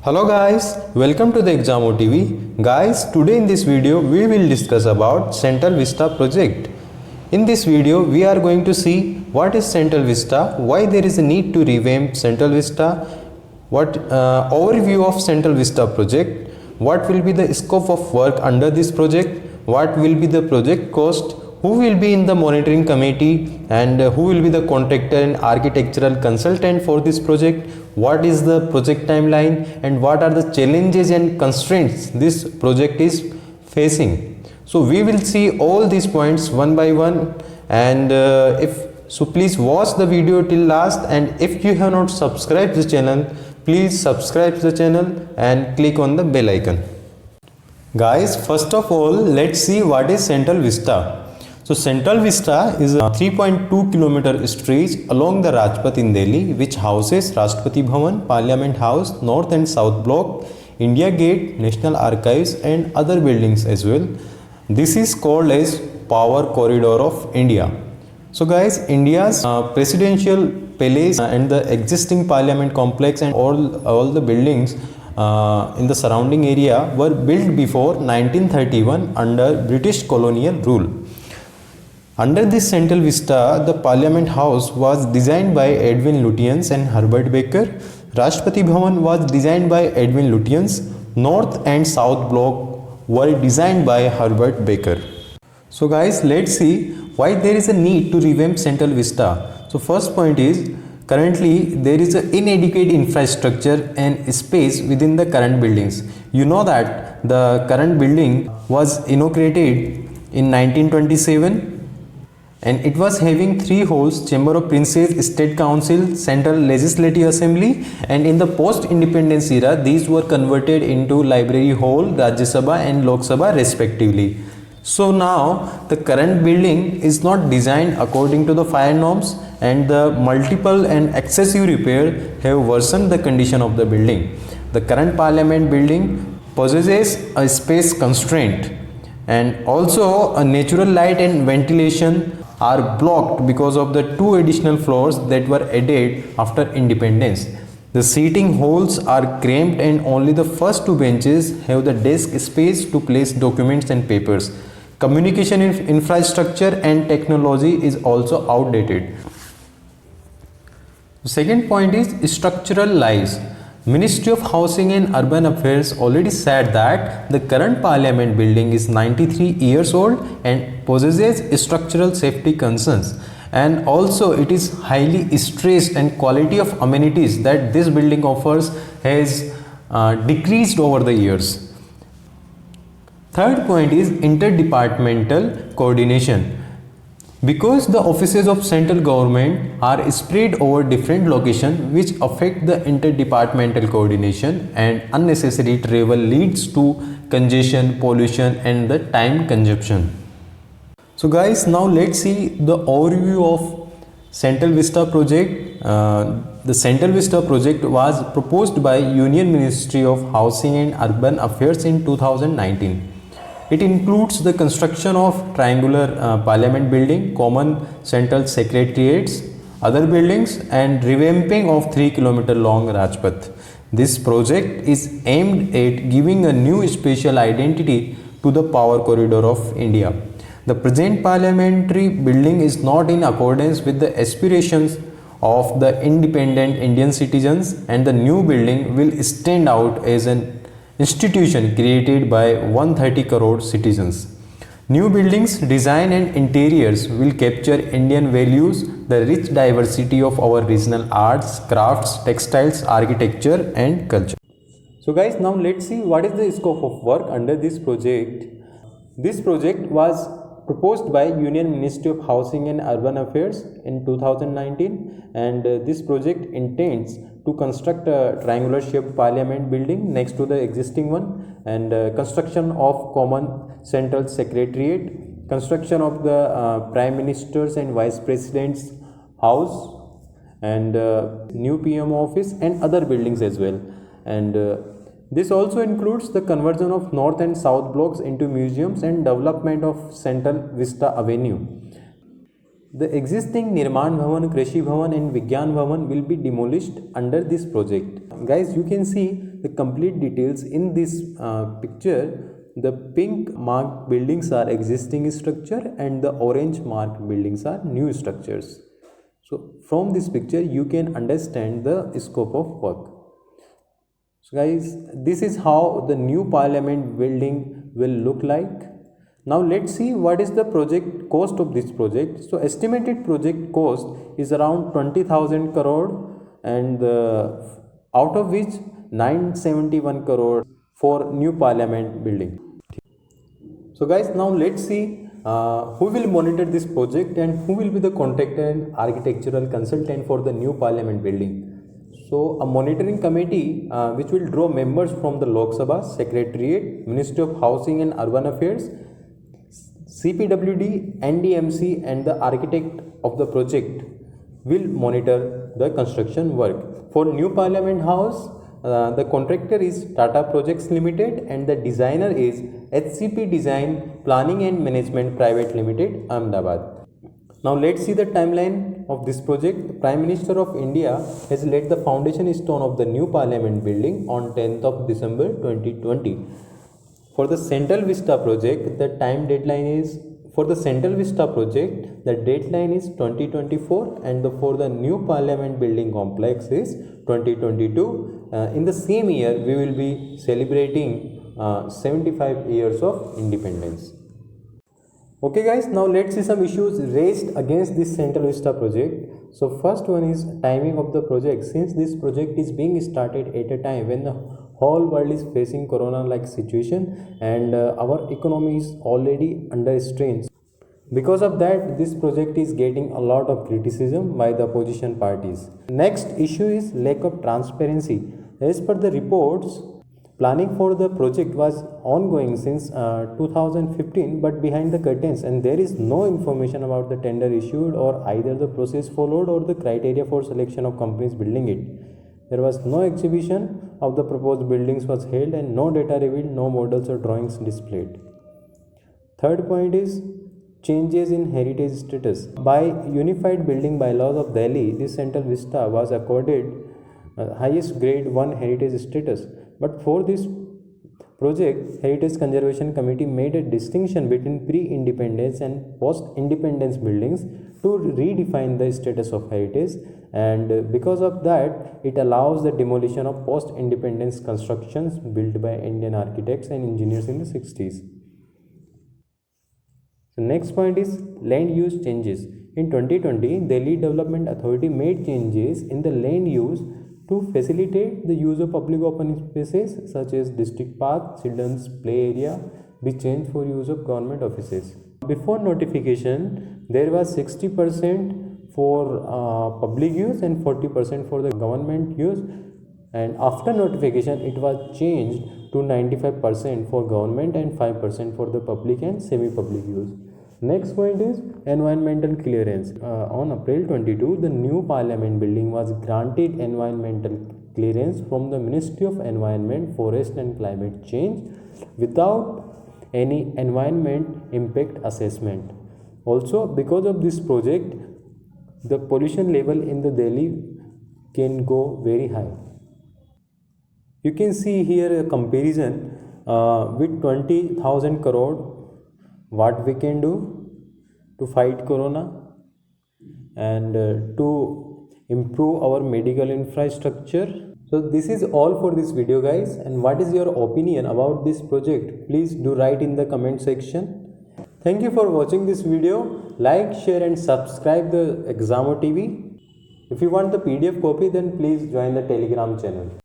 Hello guys, welcome to the Examo TV. Guys, today in this video we will discuss about Central Vista project. In this video we are going to see what is Central Vista, why there is a need to revamp Central Vista, what overview of Central Vista project, what will be the scope of work under this project, what will be the project cost, who will be in the monitoring committee, and who will be the contractor and architectural consultant for this project, what is the project timeline, and what are the challenges and constraints this project is facing. So we will see all these points one by one, and please watch the video till last, and if you have not subscribed the channel, please subscribe the channel and click on the bell icon. Guys, first of all, let's see what is Central Vista. So Central Vista is a 3.2 kilometer stretch along the Rajpath in Delhi, which houses Rashtrapati Bhavan, Parliament House, North and South Block, India Gate, National Archives and other buildings as well. This is called as Power Corridor of India. So guys, India's presidential palace and the existing Parliament complex and all the buildings in the surrounding area were built before 1931 under British colonial rule. Under this Central Vista, the Parliament House was designed by Edwin Lutyens and Herbert Baker. Rashtrapati Bhavan was designed by Edwin Lutyens. North and South Block were designed by Herbert Baker. So guys, let's see why there is a need to revamp Central Vista. So first point is, currently there is an inadequate infrastructure and space within the current buildings. You know that the current building was inaugurated in 1927. And it was having 3 halls: Chamber of Princes, State Council, Central Legislative Assembly, and in the post-independence era these were converted into Library Hall, Rajya Sabha and Lok Sabha respectively. So now the current building is not designed according to the fire norms, and the multiple and excessive repair have worsened the condition of the building. The current Parliament building possesses a space constraint, and also a natural light and ventilation are blocked because of the 2 additional floors that were added after independence. The seating halls are cramped and only the first 2 benches have the desk space to place documents and papers. Communication infrastructure and technology is also outdated. The second point is structural lies. Ministry of Housing and Urban Affairs already said that the current Parliament building is 93 years old and possesses structural safety concerns, and also it is highly stressed and quality of amenities that this building offers has decreased over the years. Third point is interdepartmental coordination. Because the offices of central government are spread over different locations which affect the interdepartmental coordination, and unnecessary travel leads to congestion, pollution and the time consumption. So guys, now let's see the overview of Central Vista project. The Central Vista project was proposed by Union Ministry of Housing and Urban Affairs in 2019. It includes the construction of triangular Parliament building, common central secretariats, other buildings and revamping of 3 km long Rajpath. This project is aimed at giving a new spatial identity to the power corridor of India. The present parliamentary building is not in accordance with the aspirations of the independent Indian citizens, and the new building will stand out as an institution created by 130 crore citizens. New buildings, design and interiors will capture Indian values, the rich diversity of our regional arts, crafts, textiles, architecture and culture. So guys, now let's see what is the scope of work under this project. This project was proposed by Union Ministry of Housing and Urban Affairs in 2019, and this project intends to construct a triangular shaped Parliament building next to the existing one, and construction of common central secretariat, construction of the Prime Minister's and Vice President's house, and new PM office and other buildings as well. And this also includes the conversion of North and South blocks into museums and development of Central Vista Avenue. The existing Nirman Bhavan, Krishi Bhavan and Vigyan Bhavan will be demolished under this project. Guys, you can see the complete details in this picture. The pink marked buildings are existing structure and the orange marked buildings are new structures. So from this picture you can understand the scope of work. So guys, this is how the new parliament building will look like. Now let's see what is the project cost of this project. So estimated project cost is around 20,000 crore and out of which 971 crore for new parliament building. So guys, now let's see who will monitor this project and who will be the contractor and architectural consultant for the new parliament building. So a monitoring committee which will draw members from the Lok Sabha, Secretariat, Ministry of Housing and Urban Affairs, CPWD, NDMC and the architect of the project will monitor the construction work. For new parliament house, the contractor is Tata Projects Limited and the designer is HCP Design Planning and Management Private Limited, Ahmedabad. Now let's see the timeline of this project. The Prime Minister of India has laid the foundation stone of the new parliament building on 10th of December 2020. For the Central Vista project, the deadline is 2024 and for the new parliament building complex is 2022. In the same year, we will be celebrating 75 years of independence. Okay guys, now let's see some issues raised against this Central Vista project. So first one is timing of the project. Since this project is being started at a time when the whole world is facing corona like situation and our economy is already under strain. Because of that, this project is getting a lot of criticism by the opposition parties. Next issue is lack of transparency. As per the reports, planning for the project was ongoing since 2015 but behind the curtains, and there is no information about the tender issued or either the process followed or the criteria for selection of companies building it. There was no exhibition of the proposed buildings was held and no data revealed, no models or drawings displayed. Third point is changes in heritage status. By Unified Building Bylaws of Delhi, this Central Vista was accorded highest grade 1 heritage status. But for this project, Heritage Conservation Committee made a distinction between pre-independence and post-independence buildings to redefine the status of heritage, and because of that, it allows the demolition of post-independence constructions built by Indian architects and engineers in the 60s. The next point is land use changes. In 2020, Delhi Development Authority made changes in the land use to facilitate the use of public open spaces such as district park, children's play area be changed for use of government offices. Before notification, there was 60% for public use and 40% for the government use, and after notification it was changed to 95% for government and 5% for the public and semi-public use. Next point is environmental clearance. On April 22, the new parliament building was granted environmental clearance from the Ministry of Environment, Forest and Climate Change without any environment impact assessment. Also, because of this project, the pollution level in the Delhi can go very high. You can see here a comparison with 20,000 crore what we can do to fight corona and to improve our medical infrastructure. So this is all for this video guys, and what is your opinion about this project? Please do write in the comment section. Thank you for watching this video. Like, share and subscribe the Examo TV. If you want the PDF copy, then please join the Telegram channel.